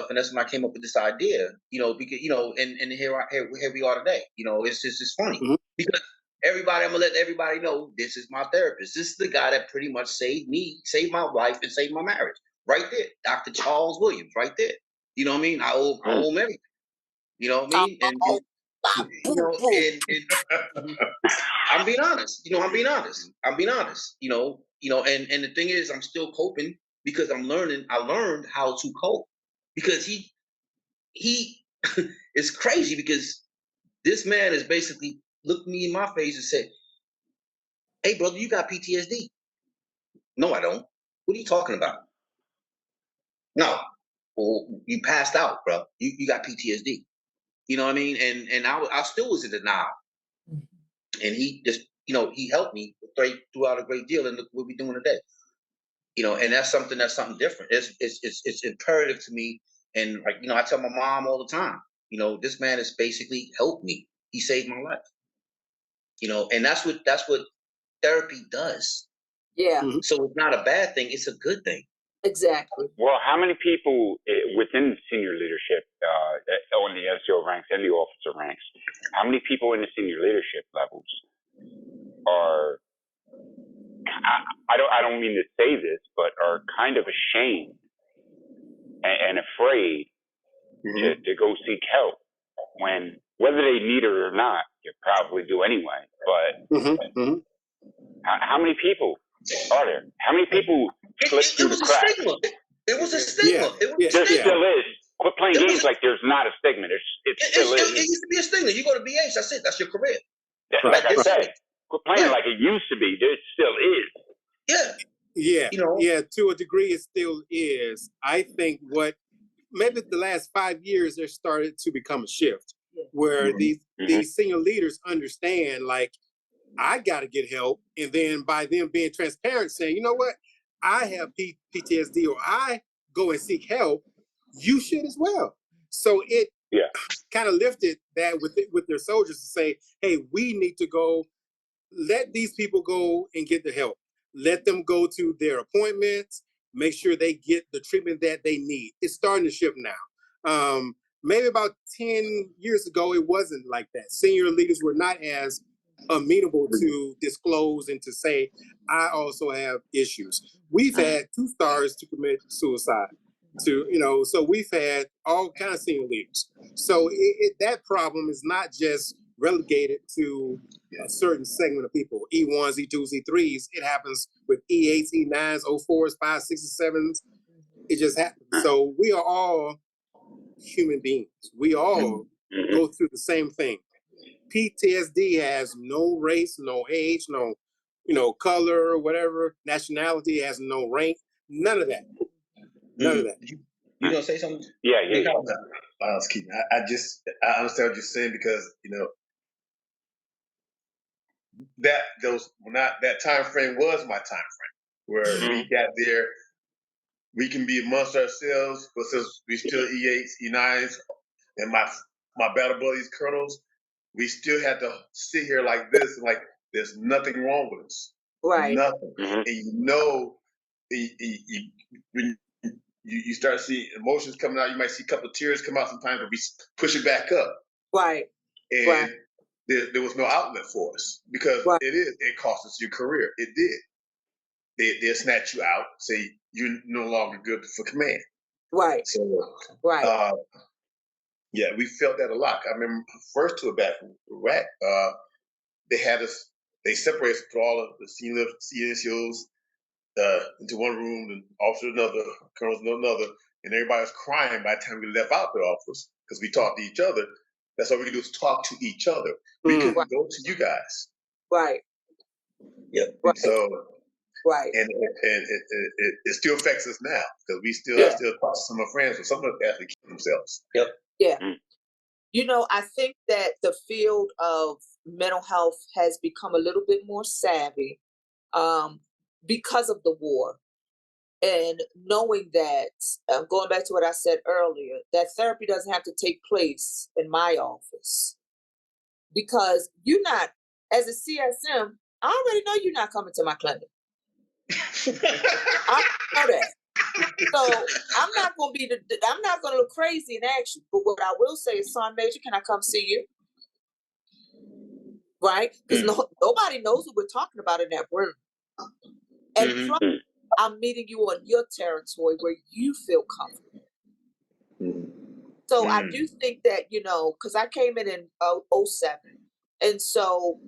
and that's when I came up with this idea. Because and here we are today. It's funny because I'm gonna let everybody know this is my therapist. This is the guy that pretty much saved me, saved my life, and saved my marriage. Right there, Dr. Charles Williams. Right there. You know what I mean? I owe him everything. You know what I mean? And I'm being honest. I'm being honest. And the thing is, I'm still coping because I'm learning. I learned how to cope because he is crazy because this man is basically looked me in my face and said, "Hey, brother, you got PTSD." No, I don't. What are you talking about? No. Well, you passed out, bro. You got PTSD. You know what I mean? And I still was in denial. And he just, he helped me throughout a great deal. And look what we're doing today. And that's something different. It's imperative to me. And I tell my mom all the time, this man has basically helped me. He saved my life. And that's what therapy does. Yeah. So it's not a bad thing. It's a good thing. Exactly. Well, how many people within senior leadership, on the SEO ranks and the officer ranks, how many people in the senior leadership levels are, I don't mean to say this, but are kind of ashamed and afraid to go seek help when, whether they need it or not, you probably do anyway. But how many people are there? How many people slip through the cracks? It was a stigma. There still is. Quit playing games like there's not a stigma. It still is. It used to be a stigma. You go to BH, that's it. That's your career. Like I said, quit playing like it used to be. There still is. Yeah. To a degree, it still is. I think maybe the last 5 years, there started to become a shift where these senior leaders understand, like, I got to get help. And then by them being transparent, saying, you know what, I have PTSD or I go and seek help, you should as well. So it kind of lifted that with their soldiers to say, hey, we need to go, let these people go and get the help. Let them go to their appointments, make sure they get the treatment that they need. It's starting to shift now. Maybe about 10 years ago, it wasn't like that. Senior leaders were not as amenable to disclose and to say, I also have issues. We've had 2 stars to commit suicide. So we've had all kinds of senior leaders. So that problem is not just relegated to a certain segment of people, E1s, E2s, E3s. It happens with E8s, E9s, O4s, 5s, 6s, 7s. It just happens. So we are all human beings. We all go through the same thing. PTSD has no race, no age, no, color, whatever, nationality, has no rank, none of that. None of that. You gonna say something? Yeah. I understand what you're saying because that time frame was my time frame where we got there. We can be amongst ourselves, but since we still E8s, E9s, and my battle buddies, colonels, we still had to sit here like this and like there's nothing wrong with us. Right. Nothing. And when you start seeing emotions coming out, you might see a couple of tears come out sometimes, but we push it back up. Right. And there was no outlet for us because it cost us your career. It did. They'll snatch you out, say you're no longer good for command. Right. So, we felt that a lot. I remember first tour back from Iraq, they separated us to all of the senior CNCOs into one room, and officers another, colonels another, and everybody was crying by the time we left out the office because we talked to each other. That's all we could do is talk to each other. We couldn't go to you guys. Right. Yep. Right. So. Right. And it still affects us now because I still talk to some of my friends, but some of them actually kill themselves. Yep. Yeah. I think that the field of mental health has become a little bit more savvy because of the war. And knowing that, going back to what I said earlier, that therapy doesn't have to take place in my office. Because you're not, as a CSM, I already know you're not coming to my clinic. I know that. So I'm not gonna look crazy and ask you, but what I will say is, Sergeant Major, can I come see you? Right? Because nobody knows what we're talking about in that room. And plus, I'm meeting you on your territory where you feel comfortable. So I do think that, because I came in 07. And so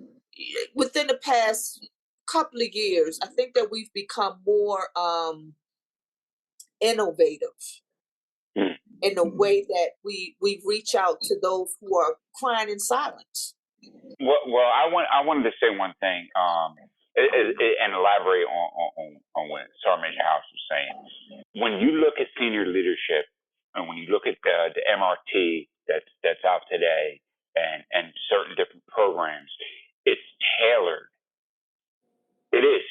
within the past couple of years, I think that we've become more innovative in the way that we reach out to those who are crying in silence. Well, I wanted to say one thing, and elaborate on what Sergeant Major House was saying. When you look at senior leadership, and when you look at the MRT that's out today, and certain different programs, it's tailored. It is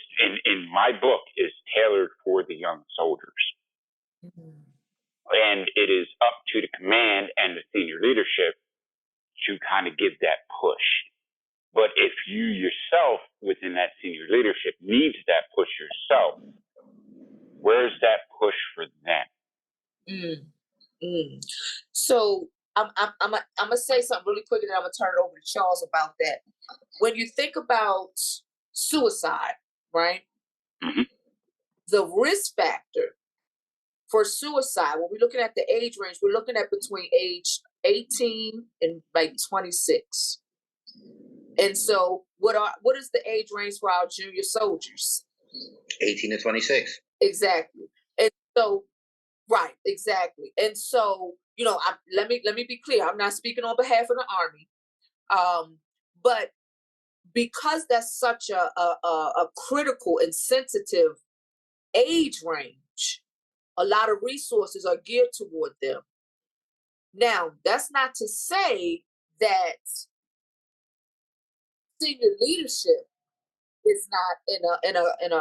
in my book is tailored for the young soldiers, and it is up to the command and the senior leadership to kind of give that push. But if you yourself within that senior leadership needs that push yourself, where's that push for them? So I'm gonna say something really quick, and then I'm gonna turn it over to Charles about that. When you think about suicide, right? The risk factor for suicide, when we're looking at the age range, we're looking at between age 18 and like 26. And so what is the age range for our junior soldiers? 18 to 26. Exactly. And so, right, exactly. And so, let me be clear. I'm not speaking on behalf of the Army. But because that's such a critical and sensitive age range, a lot of resources are geared toward them. Now, that's not to say that senior leadership is not in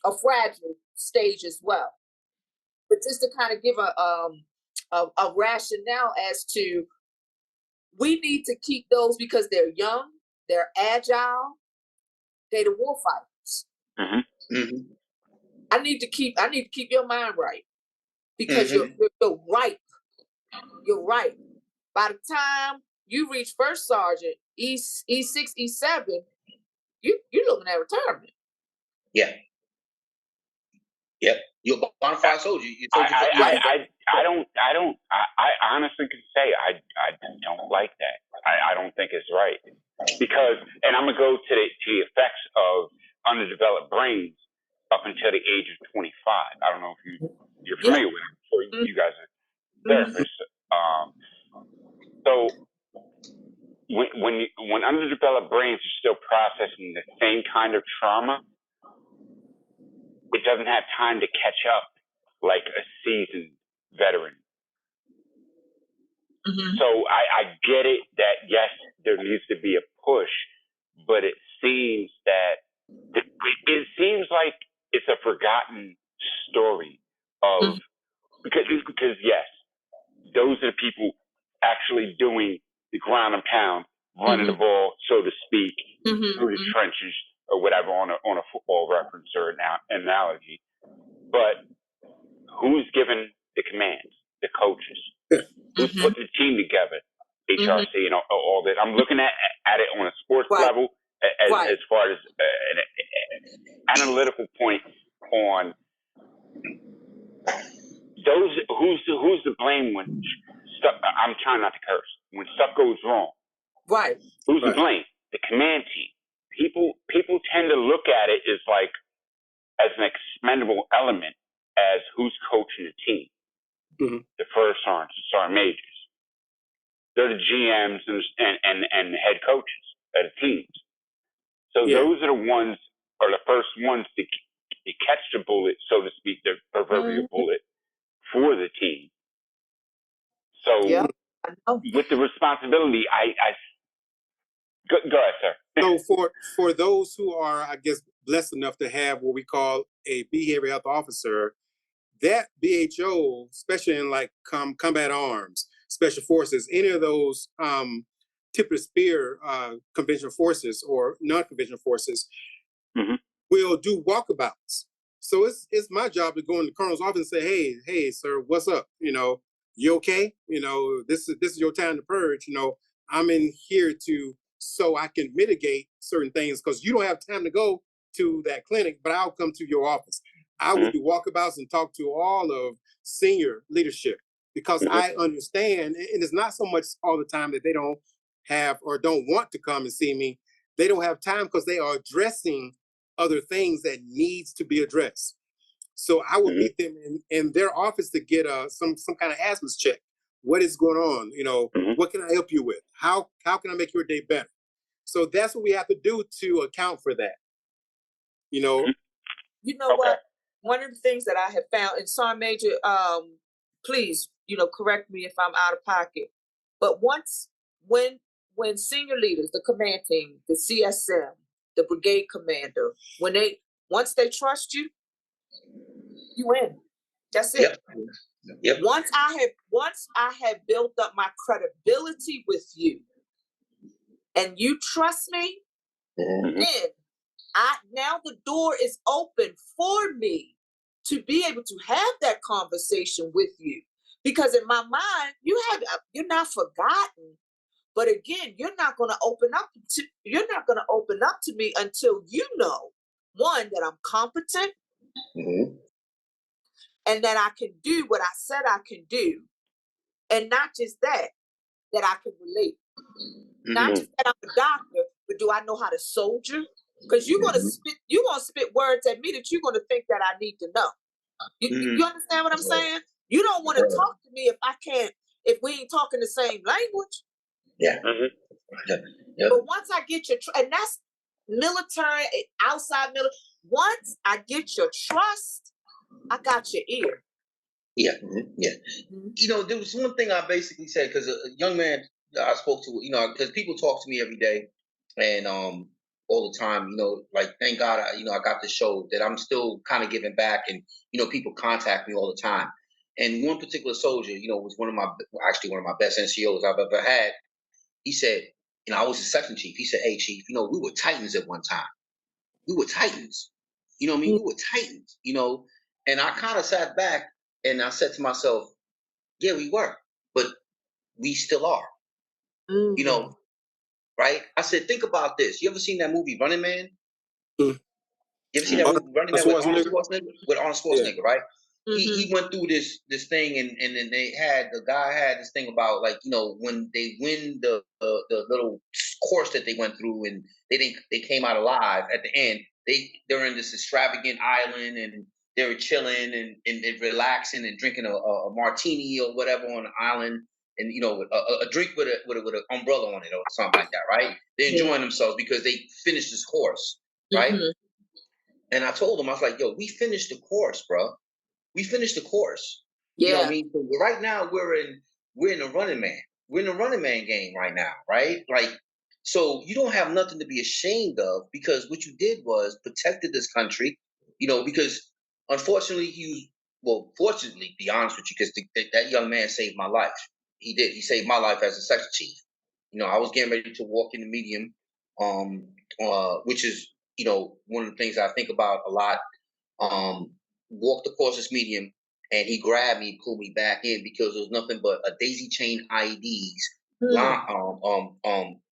a fragile stage as well. But just to kind of give a rationale as to, we need to keep those because they're young, they're agile, they're the war fighters. I need to keep your mind right, because you're ripe. You're ripe. By the time you reach first sergeant, E6, E7, you're looking at retirement. Yeah. Yep. You're a bona fide soldier. I honestly can say I don't like that. I don't think it's right, because, and I'm gonna go to the effects of underdeveloped brains up until the age of 25. I don't know if you're familiar with it, or you guys are therapists. So when underdeveloped brains are still processing the same kind of trauma, it doesn't have time to catch up like a seasoned veteran. So I get it that, yes, there needs to be a push, but it seems like it's a forgotten story of, because yes, those are the people actually doing the ground and pound, running the ball, so to speak, through the trenches or whatever, on a football reference or analogy. But who's giving the commands? The coaches. Who's putting the team together? HRC and all that. I'm looking at it on a sports level, as far as an analytical point on those who's to blame when stuff. I'm trying not to curse. When stuff goes wrong, right? Who's to blame? The command team. People tend to look at it as an expendable element, as who's coaching the team. The first sergeants, the sergeant majors. They're the GMs and the head coaches of the teams. So those are the first ones to catch the bullet, so to speak, the proverbial bullet for the team. So with the responsibility, go ahead, sir. So for those who are, I guess, blessed enough to have what we call a behavioral health officer, that BHO, especially in like combat arms, special forces, any of those tip of the spear conventional forces or non-conventional forces, will do walkabouts. So it's my job to go in the colonel's office and say, hey, sir, what's up? You okay? This is your time to purge. I'm in here so I can mitigate certain things, because you don't have time to go to that clinic, but I'll come to your office. I will do walkabouts and talk to all of senior leadership, because I understand, and it's not so much all the time that they don't have or don't want to come and see me. They don't have time because they are addressing other things that needs to be addressed. So I will meet them in their office to get some kind of asthma check. What is going on? What can I help you with? How can I make your day better? So that's what we have to do to account for that. You know what? One of the things that I have found, and Sergeant Major, please, correct me if I'm out of pocket. But when senior leaders, the command team, the CSM, the brigade commander, once they trust you, you win. That's it. Yep. Once I have built up my credibility with you, and you trust me, then now the door is open for me to be able to have that conversation with you. Because in my mind, you're not forgotten. But again, you're not going to open up to me until you know, one, that I'm competent, and that I can do what I said I can do. And not just that I can relate. Not just that I'm a doctor, but do I know how to soldier? Because you're gonna spit words at me that you're gonna think that I need to know. You understand what I'm saying? You don't want to talk to me if we ain't talking the same language. Yeah. But once I get and that's military, outside military. Once I get your trust, I got your ear. Yeah. There was one thing I basically said, because a young man I spoke to, because people talk to me every day, and all the time, like, thank God, I got the show that I'm still kind of giving back, and people contact me all the time. And one particular soldier, was one of my best NCOs I've ever had. He said, I was a section chief. He said, "Hey, chief, we were Titans at one time. We were Titans. We were Titans. And I kind of sat back and I said to myself, yeah, we were, but we still are. Right? I said, think about this. You ever seen that movie Running Man? You ever seen that movie Running Man with Arnold Schwarzenegger, right? He went through this thing, and then the guy had this thing about, like, when they win the little course that they went through, and they came out alive at the end. They're in this extravagant island, and they were chilling and relaxing and drinking a martini or whatever on the island, and a drink with an umbrella on it or something like that, right? They're enjoying themselves because they finished this course, right? And I told them, I was like, yo, we finished the course, bro. We finished the course. Yeah. You know what I mean? So right now we're in the running man. We're in the running man game right now, right? Like, so you don't have nothing to be ashamed of, because what you did was protected this country, because unfortunately fortunately, to be honest with you, because that young man saved my life. He did. He saved my life as a section chief. I was getting ready to walk in the medium, which is, one of the things I think about a lot. Walked across this medium, and he grabbed me, pulled me back in, because there was nothing but a daisy chain IEDs,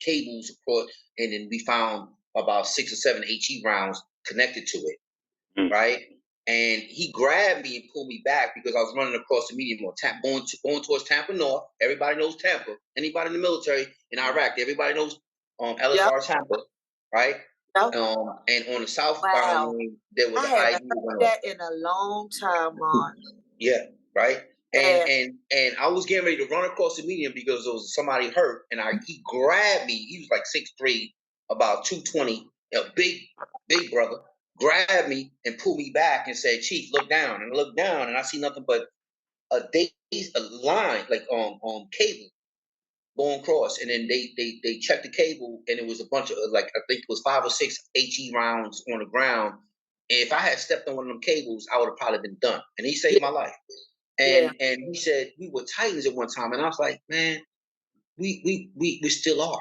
cables across, and then we found about 6 or 7 HE rounds connected to it, right? And he grabbed me and pulled me back because I was running across the medium, going towards Tampa North. Everybody knows Tampa. Anybody in the military in Iraq, everybody knows LSR Tampa, right? And on the southbound lane, there was I an haven't IED. heard that in a long time, Ron. Yeah, right. And I was getting ready to run across the median because there was somebody hurt, and he grabbed me. He was like 6'3", about 220, a big brother. Grabbed me and pulled me back and said, "Chief, look down." And I looked down, and I see nothing but a line, like cable going across. And then they checked the cable, and it was a bunch of, like, I think it was 5 or 6 HE rounds on the ground. And if I had stepped on one of them cables, I would have probably been done. And he saved my life. And he said we were Titans at one time, and I was like, man, we still are.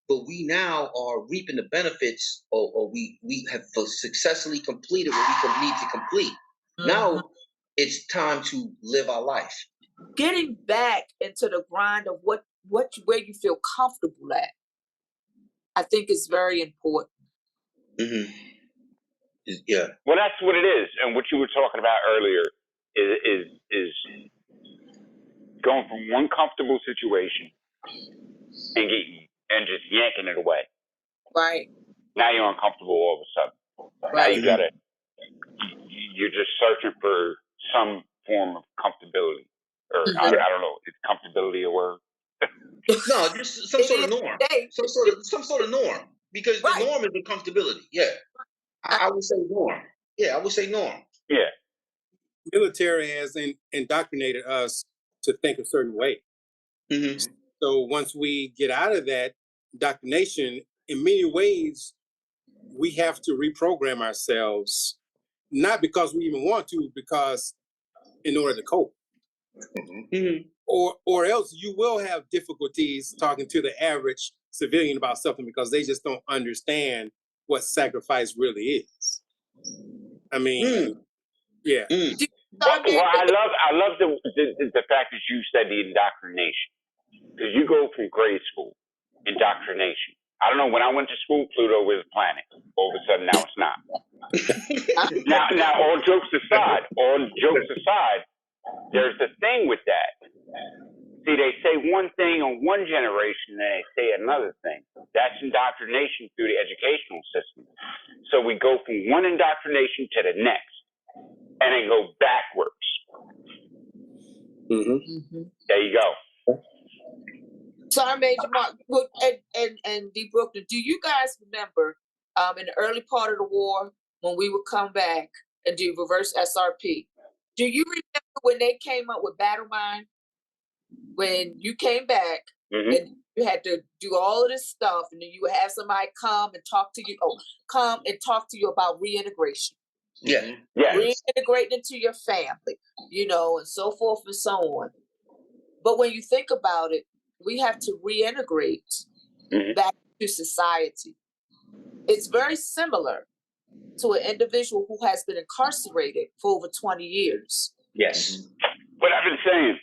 but we now are reaping the benefits, or we have successfully completed what we need to complete. Now it's time to live our life. Getting back into the grind of where you feel comfortable at, I think is very important. Mm-hmm. Yeah. Well, that's what it is, and what you were talking about earlier is going from one comfortable situation and just yanking it away. Right. Now you're uncomfortable all of a sudden. Now Right. you got it. You're just searching for some form of comfortability, or I don't know, is comfortability a word? No, just some sort of norm. Some sort of norm. Because the norm is the comfortability. Yeah. I would say norm. Yeah, I would say norm. Yeah. Military has indoctrinated us to think a certain way. Mm-hmm. So once we get out of that indoctrination, in many ways, we have to reprogram ourselves, not because we even want to, because in order to cope. Mm-hmm. Or else you will have difficulties talking to the average civilian about something because they just don't understand what sacrifice really is. I mean, yeah. Well, I love the fact that you said the indoctrination, because you go from grade school, indoctrination. I don't know, when I went to school, Pluto was a planet. All of a sudden, now it's not. now, all jokes aside, there's the thing with that. See, they say one thing on one generation, and they say another thing. That's indoctrination through the educational system. So we go from one indoctrination to the next, and then go backwards. There you go. Sorry, Major Mark, and D. Brooklyn, do you guys remember in the early part of the war when we would come back and do reverse SRP? Do you remember when they came up with Battle Mind? When you came back and you had to do all of this stuff, and then you would have somebody come and talk to you about reintegration. Yeah. Reintegrating into your family, and so forth and so on. But when you think about it, we have to reintegrate back to society. It's very similar to an individual who has been incarcerated for over 20 years. Yes. What I've been saying.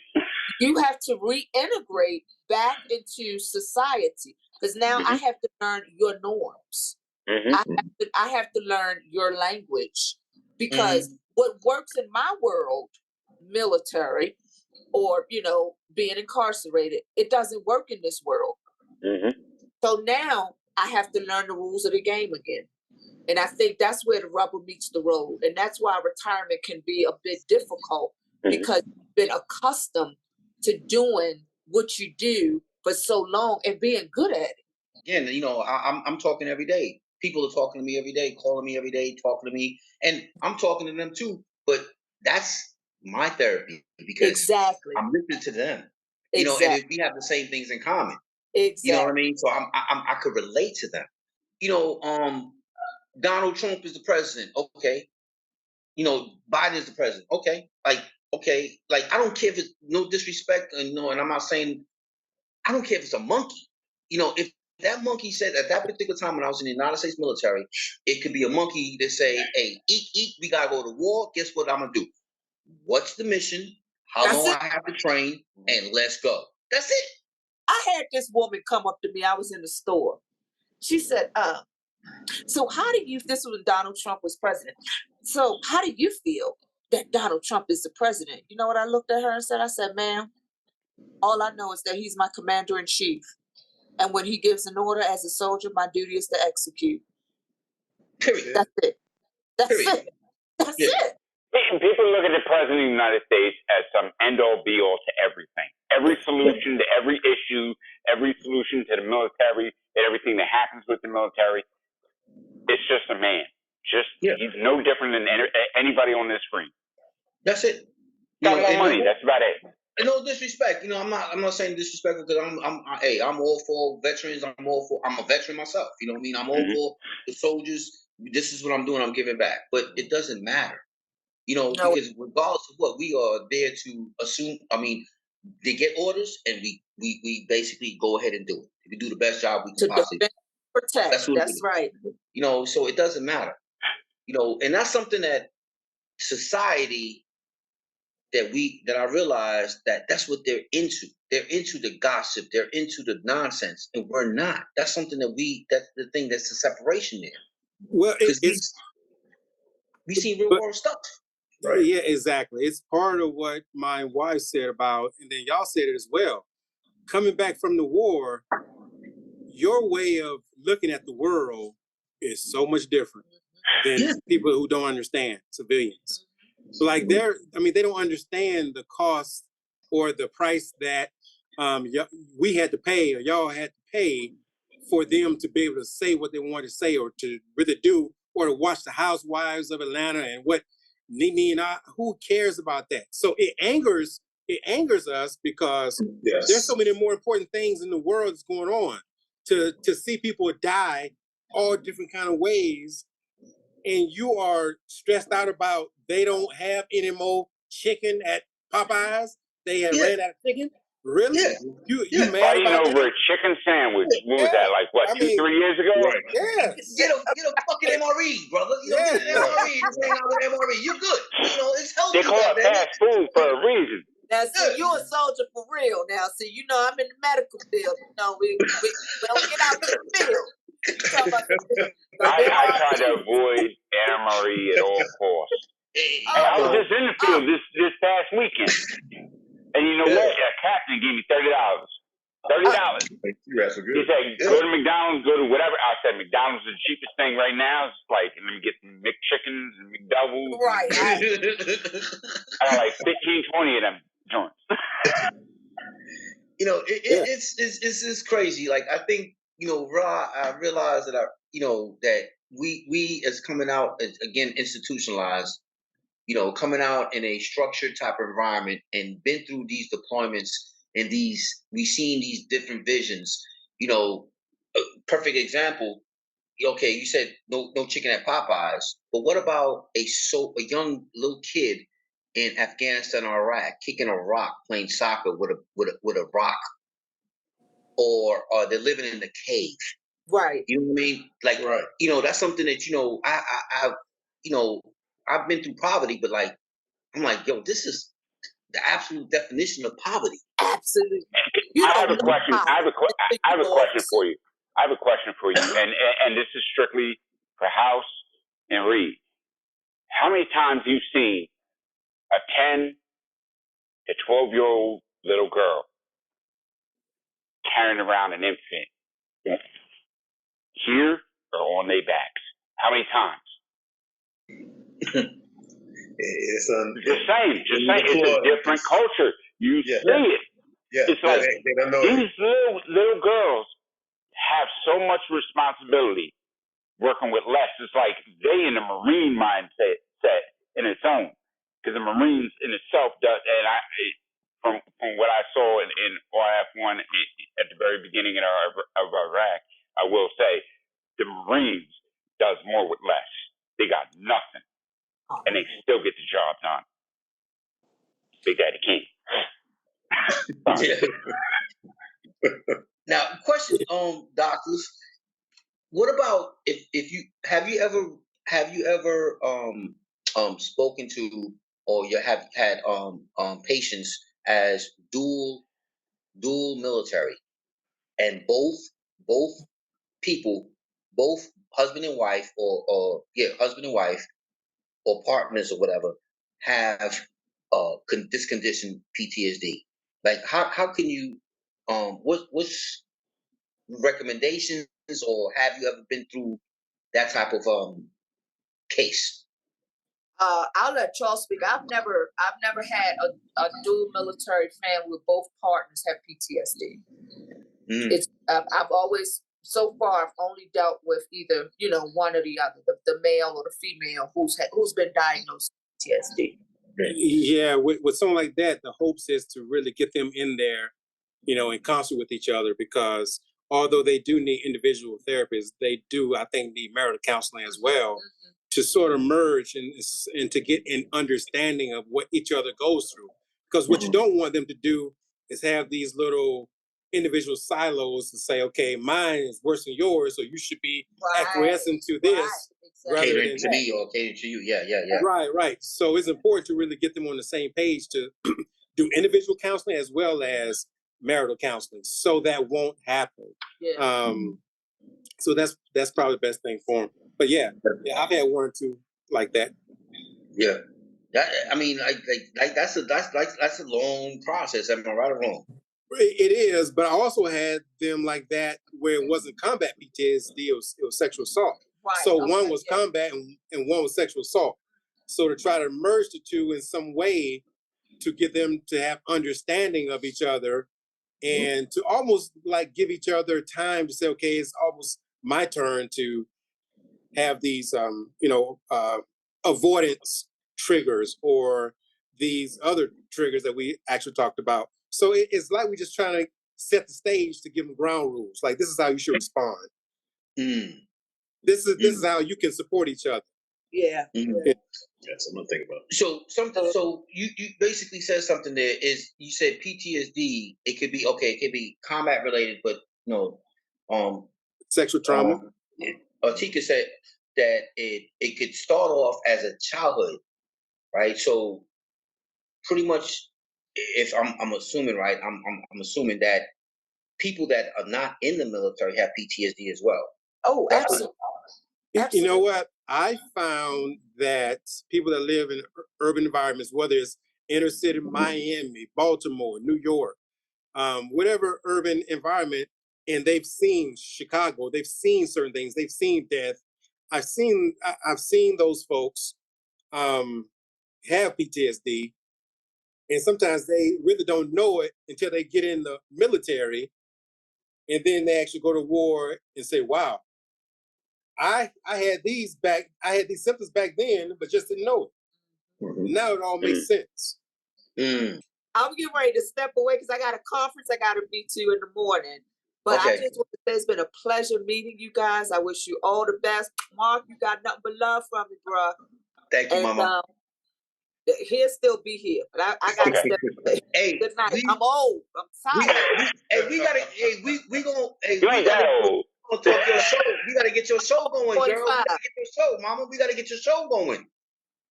You have to reintegrate back into society, because now I have to learn your norms. I have to learn your language, because what works in my world, military, or being incarcerated, it doesn't work in this world. So now I have to learn the rules of the game again. And I think that's where the rubber meets the road. And that's why retirement can be a bit difficult, because you've been accustomed to doing what you do for so long and being good at it. Again, I'm talking every day. People are talking to me every day, calling me every day, talking to me, and I'm talking to them too. But that's my therapy, because I'm listening to them. And if we have the same things in common, you know what I mean. So I could relate to them. Donald Trump is the president. Okay. Biden is the president. Okay. Like I don't care if it's no disrespect, and I'm not saying, I don't care if it's a monkey. If that monkey said at that particular time when I was in the United States military, it could be a monkey that say, hey, eat, we gotta go to war. Guess what I'm gonna do? What's the mission? How long I have to train, and let's go. That's it. I had this woman come up to me. I was in the store. She said, so how do you, this was when Donald Trump was president. So how do you feel that Donald Trump is the president? You know what I looked at her and said? I said, ma'am, all I know is that he's my commander in chief. And when he gives an order as a soldier, my duty is to execute. Period. That's it. That's it. That's it. People look at the president of the United States as some end-all, be-all to everything. Every solution to every issue, every solution to the military, and everything that happens with the military. It's just a man. He's no different than anybody on this screen. That's it. Got more money. That's about it. And no disrespect. I'm not saying disrespectful, because I'm all for veterans. I'm a veteran myself. You know what I mean? I'm all for the soldiers. This is what I'm doing. I'm giving back. But it doesn't matter. Because regardless of what, we are there to assume. they get orders, and we basically go ahead and do it. We do the best job we can To possibly. defend, protect. That's right. You know, so it doesn't matter. You know, and that's something that society that I realized that's what they're into. They're into the gossip. They're into the nonsense, and we're not. That's something that's the thing. That's the separation there. Well, we see real world stuff. Right. Yeah, exactly. It's part of what my wife said about, and then y'all said it as well. Coming back from the war, your way of looking at the world is so much different than people who don't understand, civilians. Like they don't understand the cost or the price that we had to pay or y'all had to pay for them to be able to say what they wanted to say or to really do, or to watch the Housewives of Atlanta and what Nene and I, who cares about that? So it angers us because there's so many more important things in the world that's going on. To see people die all different kind of ways, and you are stressed out about they don't have any more chicken at Popeyes. They have ran out of chicken. Really? You mad fighting about over that? a chicken sandwich? What was that, like, what, 2-3 years ago? Right. Yes. Get a fucking MRE, brother. You know, get an MRE. Just hang out with MRE. You're good. You know, it's healthy. They call it fast food for a reason. Now, see, you a soldier for real. Now, see, you know, I'm in the medical field. You know, we don't get out to the field. I try to avoid MRE at all costs. I was just in the field this past weekend, and you know what? A captain gave me $30. $30. He said, "Go to McDonald's, go to whatever." I said, "McDonald's is the cheapest thing right now. It's like, let me get some McChickens and McDoubles." Right. I got like 15, 20 of them joints. You know, it's crazy. Like, I think, you know, I realized that that we as coming out as, again, institutionalized, you know, coming out in a structured type of environment and been through these deployments and we've seen these different visions. You know, a perfect example. Okay, you said no chicken at Popeyes, but what about a young little kid in Afghanistan or Iraq kicking a rock, playing soccer with a rock, or they're living in the cave? Right. You know what I mean? Like, you know, that's something that, you know, I've been through poverty, but like, I'm like, yo, this is the absolute definition of poverty. Absolutely. I have a question. I have a question for you. And this is strictly for House and Reed. How many times you've seen a 10 to 12-year-old little girl carrying around an infant here or on their backs? How many times? It's Just saying. It's a different culture. You see it. Yeah. It's like they don't know these little girls have so much responsibility working with less. It's like they in the Marine mindset in its own, because the Marines in itself does. And from what I saw in RF1 at the very beginning of Iraq, I will say the Marines does more with less. They got nothing, and they still get the job done. Big Daddy King. Now, question, doctors. What about if you have you ever spoken to, or you have had patients as dual military, and both people, both husband and wife, or husband and wife, or partners or whatever, have this condition, PTSD? Like, how can you what's recommendations, or have you ever been through that type of case? I'll let Charles speak. I've never had a dual military family with both partners have PTSD. It's I've always, so far, I've only dealt with either, you know, one or the other, the male or the female who's been diagnosed with PTSD. Yeah, with someone like that, the hopes is to really get them in there, you know, in concert with each other, because although they do need individual therapists, they do, I think, need marital counseling as well, to sort of merge and to get an understanding of what each other goes through. Because what you don't want them to do is have these little individual silos to say, okay, mine is worse than yours, so you should be acquiescing to this rather Catering than to me or catering to you. Yeah. Right. So it's important to really get them on the same page to do individual counseling as well as marital counseling, so that won't happen. Yeah. So that's probably the best thing for them. But yeah, I've had one or two like that. Yeah. I mean, like that's a long process. Am I right or wrong? It is, but I also had them like that where it wasn't combat PTSD, it was sexual assault. Right. So one was combat and one was sexual assault. So to try to merge the two in some way to get them to have understanding of each other and to almost like give each other time to say, okay, it's almost my turn to have these, avoidance triggers or these other triggers that we actually talked about. So it's like we're just trying to set the stage to give them ground rules. Like, this is how you should respond. This is how you can support each other. Yeah. That's something to think about. So you basically said something there is you said PTSD, it could be combat related, but Sexual trauma. Tika said that it could start off as a childhood, right? So pretty much, if I'm assuming right, I'm assuming that people that are not in the military have PTSD as well. Oh, absolutely. You know what? I found that people that live in urban environments, whether it's inner city, Miami, Baltimore, New York, whatever urban environment, and they've seen Chicago, they've seen certain things, they've seen death. I've seen those folks have PTSD, and sometimes they really don't know it until they get in the military, and then they actually go to war and say, "Wow, I had these symptoms back then, but just didn't know it. Now it all makes sense." I'm getting ready to step away because I got a conference I got to be to in the morning. But I just want to say it's been a pleasure meeting you guys. I wish you all the best. Mark, you got nothing but love from me, bro. Thank you, Mama. He'll still be here, but I got to step away. Hey, good night. I'm old. I'm tired. We gotta talk your show. We gotta get your show going, girl. We gotta get your show, Mama. We gotta get your show going.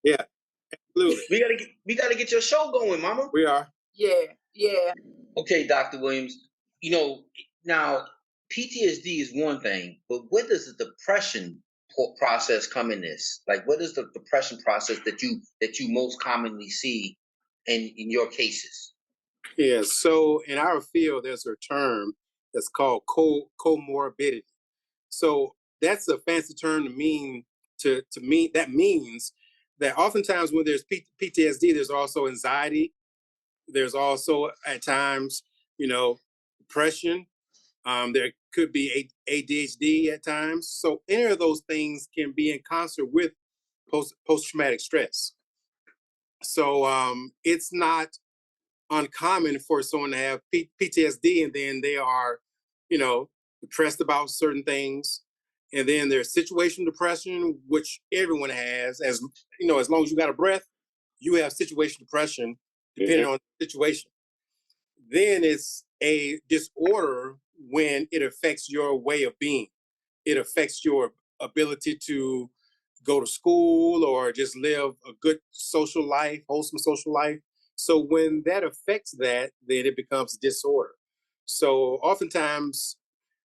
Yeah, absolutely. We gotta get your show going, Mama. We are. Yeah. Okay, Dr. Williams. Now PTSD is one thing, but where does the depression process come in this? Like, what is the depression process that you most commonly see in your cases? Yeah. So in our field, there's a term that's called comorbidity. So that's a fancy term that means that oftentimes when there's PTSD, there's also anxiety. There's also at times, depression. There could be ADHD at times. So any of those things can be in concert with post-traumatic stress. So it's not uncommon for someone to have PTSD and then they are, depressed about certain things. And then there's situational depression, which everyone has. As long as you got a breath, you have situational depression, depending on the situation. Then it's a disorder when it affects your way of being. It affects your ability to go to school or just live a good social life, wholesome social life. So when that affects that, then it becomes disorder. So oftentimes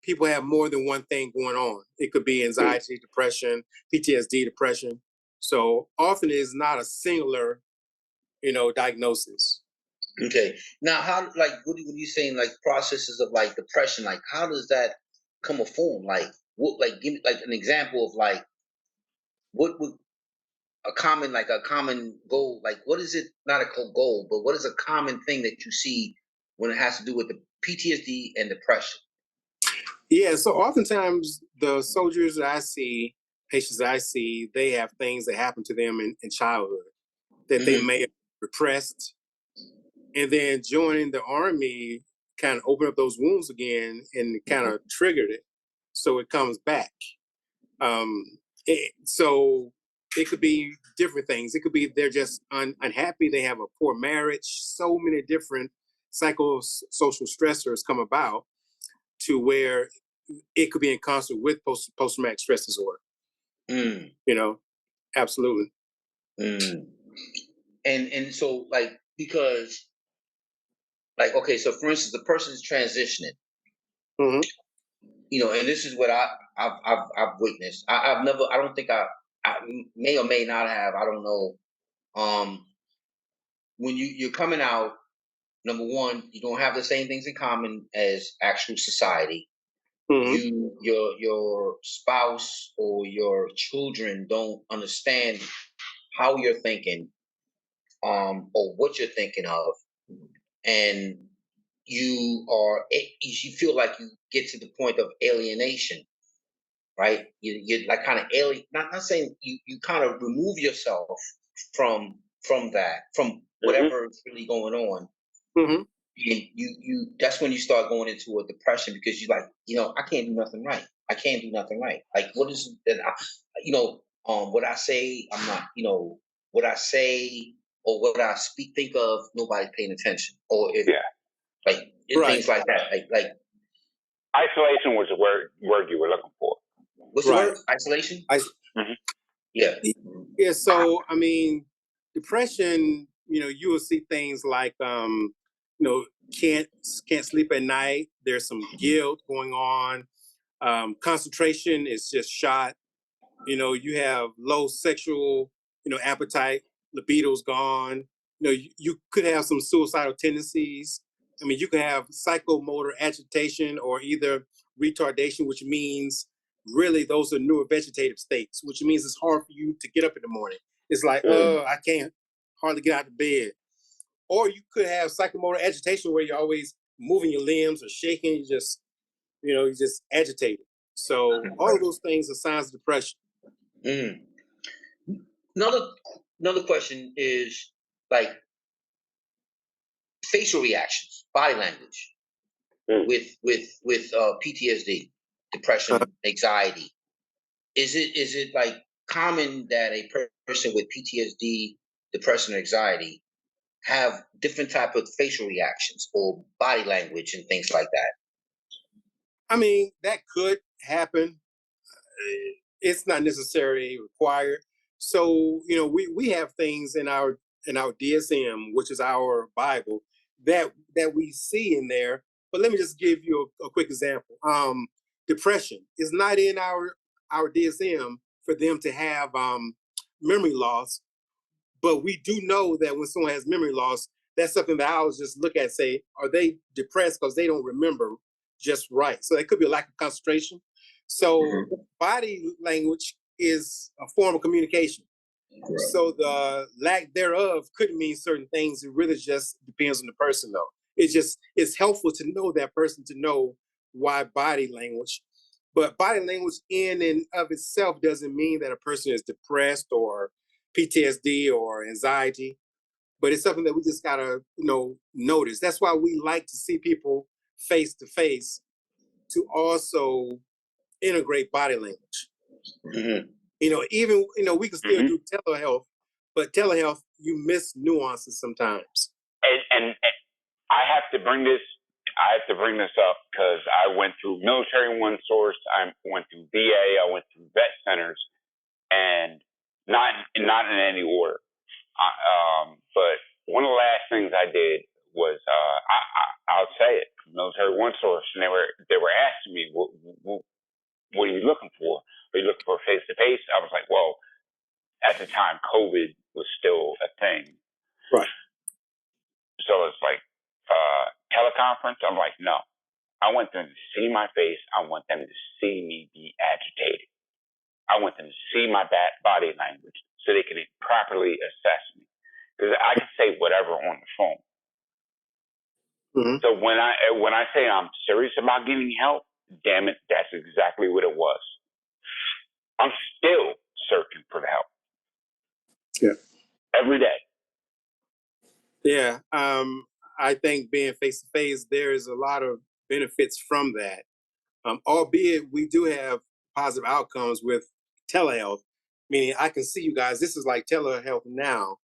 people have more than one thing going on. It could be anxiety, depression, PTSD, depression. So often it is not a singular, diagnosis. Okay. Now, how what are you saying? Like processes of like depression. Like, how does that come a form? Like, what? Like, give me like an example of like what would a common goal? Like, what is it? Not a goal, but what is a common thing that you see when it has to do with the PTSD and depression? Yeah. So oftentimes the soldiers that I see, patients that I see, they have things that happen to them in childhood that they may have repressed. And then joining the Army kind of opened up those wounds again and kind of triggered it. So it comes back. So it could be different things. It could be they're just unhappy. They have a poor marriage. So many different psychosocial stressors come about to where it could be in concert with post-traumatic stress disorder. You know, absolutely. And so like, because like, okay, so for instance, the person's transitioning, you know, and this is what I've witnessed. I don't think I may or may not have, I don't know. When you're coming out, number one, you don't have the same things in common as actual society. Your spouse or your children don't understand how you're thinking, or what you're thinking of, and you feel like you get to the point of alienation, right? You're like kind of alien. Not saying you kind of remove yourself from that, from whatever is really going on. And you that's when you start going into a depression, because you're like, you know, I can't do nothing right. I can't do nothing right. Like, what is it that what I say, I'm not, what I say or what I think of, nobody's paying attention. Or if things like that. Like isolation was the word you were looking for. What's the word? Isolation? Yeah. Yeah, so I mean, depression, you will see things like can't sleep at night. There's some guilt going on. Concentration is just shot. You have low sexual, appetite, libido's gone. You could have some suicidal tendencies. I mean, you could have psychomotor agitation or either retardation, which means really those are neurovegetative states, which means it's hard for you to get up in the morning. It's like, I can't hardly get out of bed. Or you could have psychomotor agitation where you're always moving your limbs or shaking, you're just agitated. So all of those things are signs of depression. Another question is like facial reactions, body language with PTSD, depression, anxiety. Is it like common that a person with PTSD, depression, or anxiety have different type of facial reactions or body language and things like that? I mean, that could happen. It's not necessarily required. So, we have things in our DSM, which is our Bible, that we see in there. But let me just give you a quick example. Depression is not in our DSM for them to have memory loss. But we do know that when someone has memory loss, that's something that I was just look at and say, are they depressed because they don't remember just right? So it could be a lack of concentration. So body language is a form of communication. So the lack thereof could mean certain things. It really just depends on the person, though. It's helpful to know that person, to know why body language. But body language in and of itself doesn't mean that a person is depressed or PTSD or anxiety. But it's something that we just gotta, notice. That's why we like to see people face to face, to also integrate body language. Even we can still do telehealth, but telehealth, you miss nuances sometimes. And I have to bring this up because I went through Military One Source, I went through VA, I went through vet centers, and not in any order. But one of the last things I did was I'll say it, Military One Source, and they were asking me, what are you looking for? Are you looking for face to face? I was like, well, at the time, COVID was still a thing, right? So it's like teleconference. I'm like, no, I want them to see my face. I want them to see me be agitated. I want them to see my body language so they can properly assess me. Because I can say whatever on the phone. So when I say I'm serious about getting help, damn it, that's exactly what it was. I'm still searching for the help. Yeah. Every day. Yeah. I think being face to face, there is a lot of benefits from that. Albeit we do have positive outcomes with telehealth, meaning I can see you guys. This is like telehealth now.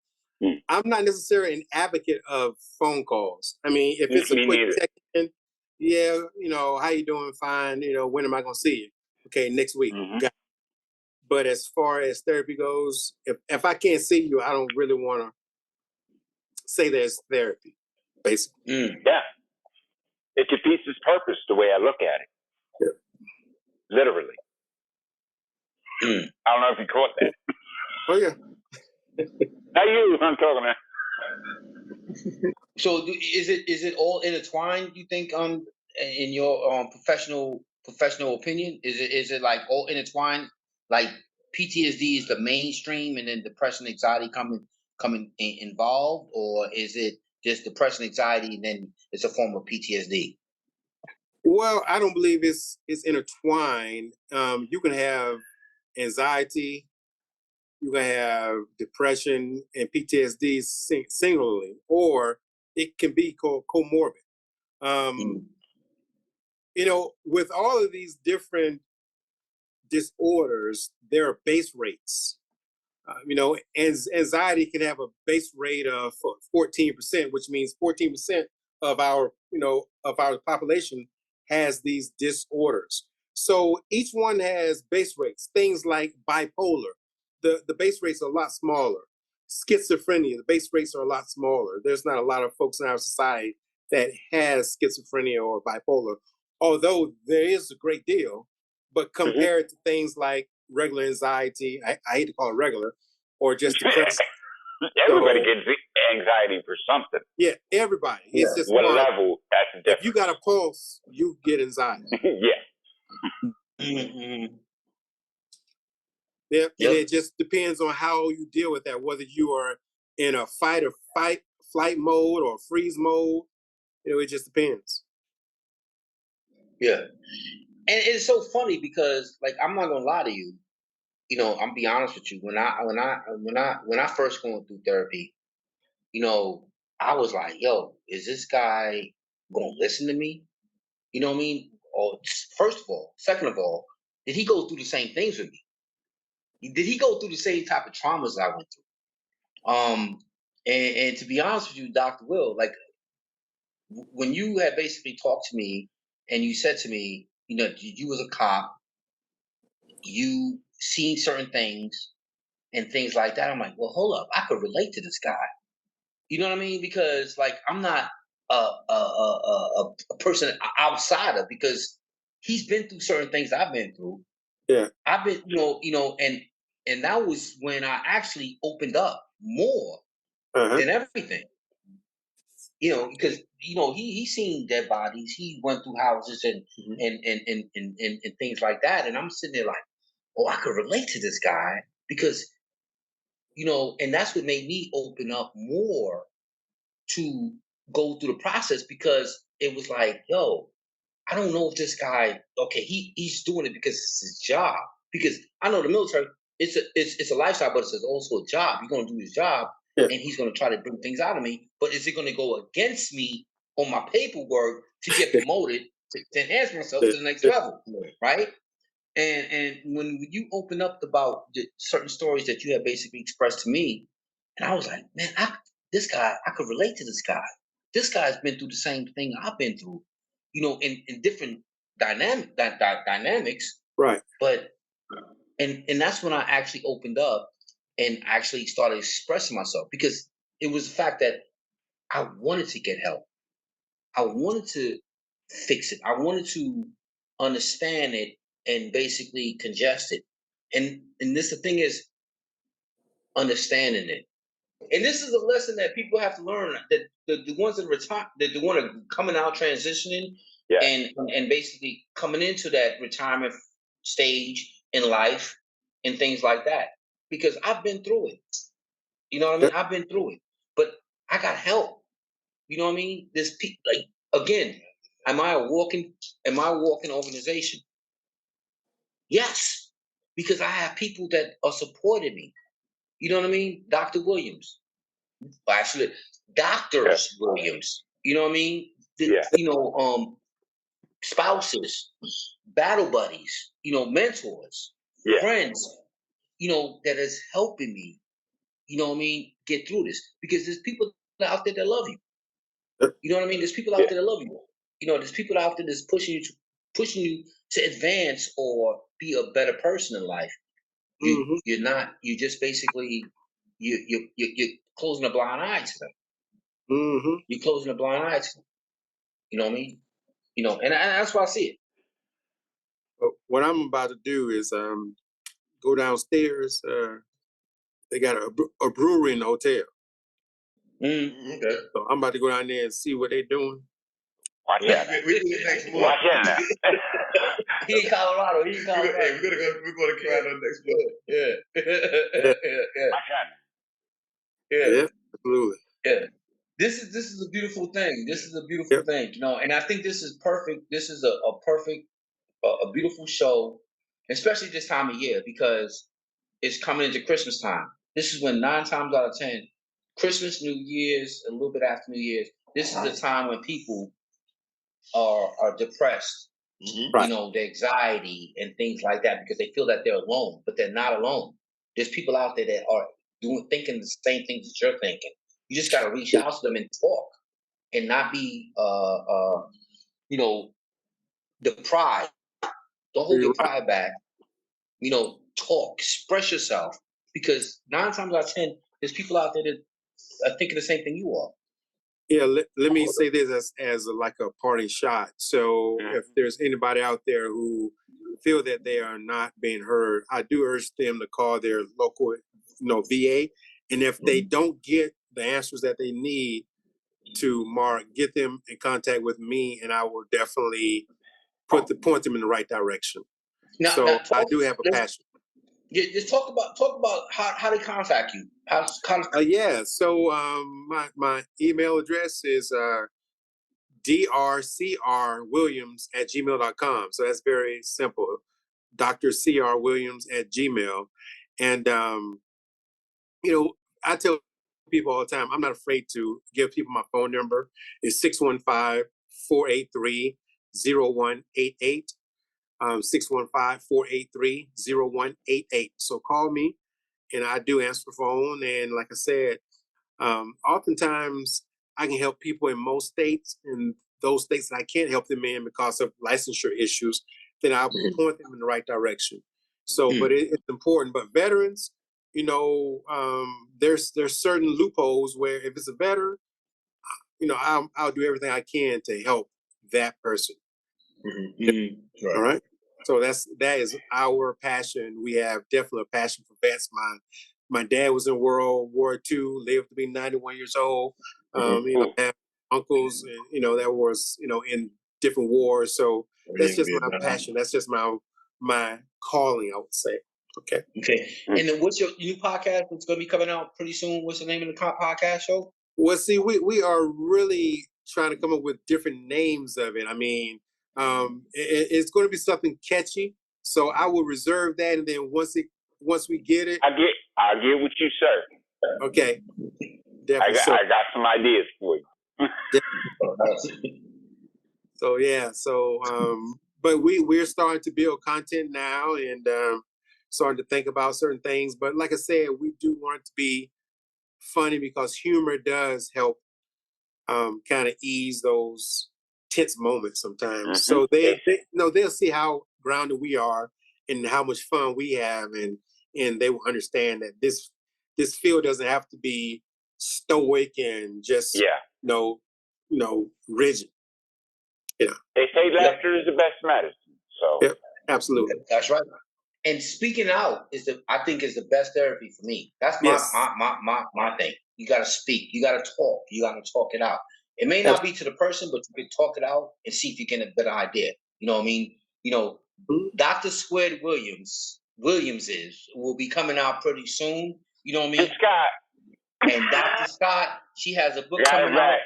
I'm not necessarily an advocate of phone calls. I mean, if it's a Me quick neither. check-in, yeah, how you doing? Fine. When am I going to see you? Okay, next week. Got it. But as far as therapy goes, if I can't see you, I don't really want to say there's therapy, basically. Yeah. It defeats its purpose the way I look at it. Yeah. Literally. I don't know if you caught that. Oh, yeah. Not you, I'm talking about. So is it all intertwined? You think in your professional opinion, is it like all intertwined? Like PTSD is the mainstream, and then depression, anxiety coming involved, or is it just depression, anxiety, and then it's a form of PTSD? Well, I don't believe it's intertwined. You can have anxiety, you can have depression and PTSD singularly, or it can be called comorbid. With all of these different disorders, there are base rates. Anxiety can have a base rate of 14%, which means 14% of our population has these disorders. So each one has base rates. Things like bipolar, the base rates are a lot smaller. Schizophrenia, the base rates are a lot smaller. There's not a lot of folks in our society that has schizophrenia or bipolar, although there is a great deal. But compared to things like regular anxiety, I hate to call it regular, or just depressed. Everybody gets anxiety for something. Yeah, everybody. Yeah. It's just what level? That's different. If you got a pulse, you get anxiety. Yeah. Yeah, and it just depends on how you deal with that. Whether you are in a flight mode or freeze mode, it just depends. Yeah, and it's so funny because, like, I'm not gonna lie to you. I'm be honest with you. When I first going through therapy, I was like, "Yo, is this guy gonna listen to me?" You know what I mean? Or first of all, second of all, did he go through the same things with me? Did he go through the same type of traumas I went through? And to be honest with you, Dr. Will, like when you had basically talked to me and you said to me, you was a cop, you seen certain things and things like that. I'm like, well, hold up, I could relate to this guy. You know what I mean? Because like I'm not a person outside of, because he's been through certain things I've been through. Yeah, I've been, and that was when I actually opened up more than everything. Because he seen dead bodies. He went through houses and things like that. And I'm sitting there like, oh, I could relate to this guy because and that's what made me open up more to go through the process, because it was like, yo, I don't know if this guy, okay, he's doing it because it's his job. Because I know the military, it's a lifestyle, but it's also a job. He's gonna do his job, and he's gonna try to bring things out of me. But is it gonna go against me on my paperwork to get promoted to enhance myself to the next level, right? And when you open up about the certain stories that you have basically expressed to me, and I was like, man, this guy, I could relate to this guy. This guy's been through the same thing I've been through, in different dynamics. Right. But and that's when I actually opened up and actually started expressing myself, because it was the fact that I wanted to get help. I wanted to fix it. I wanted to understand it and basically congest it. And this the thing is understanding it. And this is a lesson that people have to learn, that the ones that retire, that the one that coming out transitioning, and basically coming into that retirement stage in life and things like that. Because I've been through it. You know what I mean? I've been through it. But I got help. You know what I mean? Like, again, am I a walking organization? Yes. Because I have people that are supporting me. You know what I mean? Dr. Williams. Actually, Doctors Williams. You know what I mean? Spouses, battle buddies, mentors, friends, that is helping me you know what I mean, get through this. Because there's people out there that love you. You know what I mean? There's people out there that love you. You know, there's people out there that's pushing you to advance or be a better person in life. You're not. You just basically you're closing a blind eye to them. You're closing a blind eye to them. You know what I mean? You know, and that's why I see it. What I'm about to do is go downstairs. They got a brewery in the hotel. Okay. So I'm about to go down there and see what they're doing. Watch out. We do it next month. Watch out now. He in Colorado. We're going to Canada next month. Yeah. Watch out. Yeah, absolutely. Yeah. This is a beautiful thing. This is a beautiful thing, you know, and I think this is perfect. This is a perfect, a beautiful show, especially this time of year, because it's coming into Christmas time. This is when 9 times out of 10, Christmas, New Year's, a little bit after New Year's, this is the time when people are depressed. You know, the anxiety and things like that, because they feel that they're alone, but they're not alone. There's people out there that are thinking the same things that you're thinking. You just got to reach out to them and talk, and not be, you know, deprived. Don't hold your pride back. You know, talk, express yourself, because 9 times out of 10, there's people out there that are thinking the same thing you are. Yeah, let me say this as like a parting shot. So if there's anybody out there who feel that they are not being heard, I do urge them to call their local, VA. And if they don't get the answers that they need to Mark, get them in contact with me, and I will definitely point them in the right direction. So I do have a passion. Yeah, just talk about how they contact you. Yeah. So my email address is drcrwilliams@gmail.com. So that's very simple. drcrwilliams@gmail. And I tell people all the time, I'm not afraid to give people my phone number. It's 615-483-0188. 615-483-0188. So call me, and I do answer the phone. And like I said, oftentimes I can help people in most states, and those states that I can't help them in because of licensure issues, then I'll point them in the right direction. So, but it's important. But veterans, there's certain loopholes where if it's a veteran, I'll do everything I can to help that person. Right. All right. So that is our passion. We have definitely a passion for vets. My dad was in World War II, lived to be 91 years old. I have uncles, and that was in different wars. So that's just my passion. That's just my calling, I would say. Okay. And then what's your new podcast that's going to be coming out pretty soon? What's the name of the podcast show? Well, see, we are really trying to come up with different names of it. I mean, it's going to be something catchy, so I will reserve that, and then once we get it, I get what you say. Okay, definitely. I got some ideas for you. So yeah, but we're starting to build content now, and starting to think about certain things. But like I said, we do want it to be funny, because humor does help kind of ease those tense moments sometimes. So they'll see how grounded we are and how much fun we have, and they will understand that this field doesn't have to be stoic and just rigid. They say laughter is the best medicine. So absolutely, that's right. And speaking out I think is the best therapy for me. That's my thing. You got to speak. You got to talk. You got to talk it out. It may not be to the person, but you can talk it out and see if you get a better idea. You know what I mean? Dr. Squid Williams will be coming out pretty soon. You know what I mean? Scott. And Dr. Scott, she has a book coming out,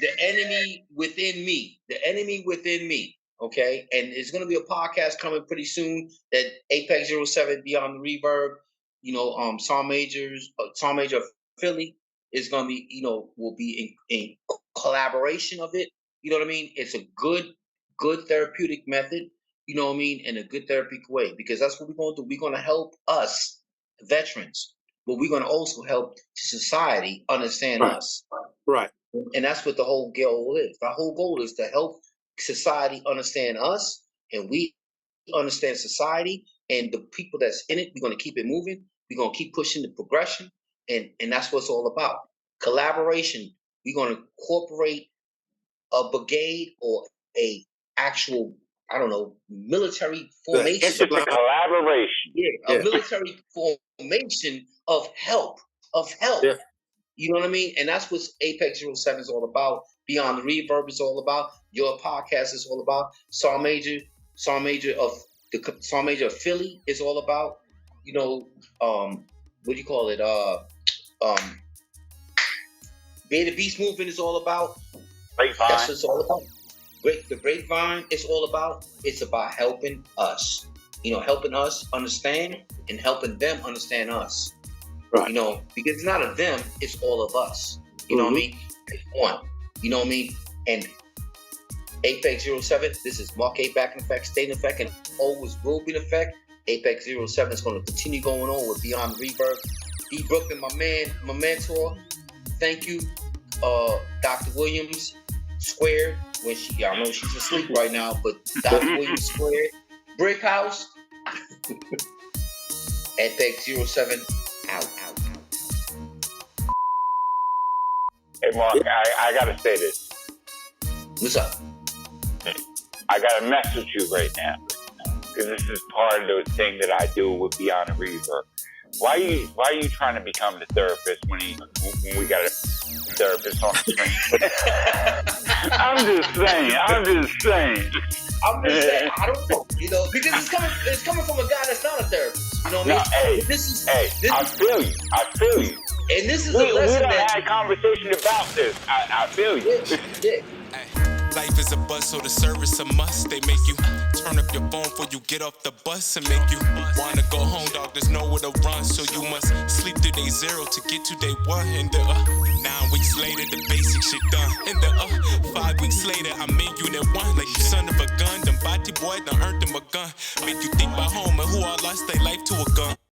The Enemy Within Me. The Enemy Within Me. Okay, and it's going to be a podcast coming pretty soon. That APEX07 Beyond the Reverb, Song Major of Philly is going to be, will be in collaboration of it. You know what I mean? It's a good therapeutic method. You know what I mean? In a good therapeutic way, because that's what we're going to do. We're going to help us veterans but we're going to also help society understand us. Right. And that's what the whole goal is. The whole goal is to help society understand us, and we understand society, and the people that's in it, we're going to keep it moving. We're going to keep pushing the progression, and that's what it's all about. Collaboration. We're going to incorporate a brigade or a actual, I don't know, military formation. It's just a collaboration. Yeah, a military formation of help. Yeah. You know what I mean? And that's what APEX07 is all about. Beyond the Reverb is all about. Your podcast is all about. Sergeant Major of Philly is all about. You know, what do you call it? Beta Beast Movement is all about. Grapevine. That's what it's all about. The Grapevine is all about. It's about helping us. You know, helping us understand and helping them understand us. Right. You know, because it's not a them, it's all of us. You know what I mean? It's one. You know what I mean? And APEX07, this is Mark A back in effect, stay in effect, and always will be in effect. APEX07 is going to continue going on with Beyond Reverb. E. Brooklyn, my man, my mentor. Thank you, Dr. Williams Squared. When I know she's asleep right now, but Dr. Williams Squared. Brick House. APEX07 out. Hey, Mark, I got to say this. What's up? I got to message you right now because this is part of the thing that I do with Beyond the Reverb. Why are you trying to become the therapist when we got a therapist on the screen? I'm just saying. I don't know, you know, because it's coming from a guy that's not a therapist. You know what I mean? I feel you. And this is we a lesson done that had a conversation about this. I feel you. Yeah. Life is a bus, so the service a must. They make you turn up your phone before you get off the bus and make you wanna go home, dog. There's nowhere to run, so you must sleep through day 0 to get to day 1. And 9 weeks later, the basic shit done. And 5 weeks later, I'm in unit 1. Like you son of a gun, them body boy done earned them a gun. Make you think about home and who all lost their life to a gun.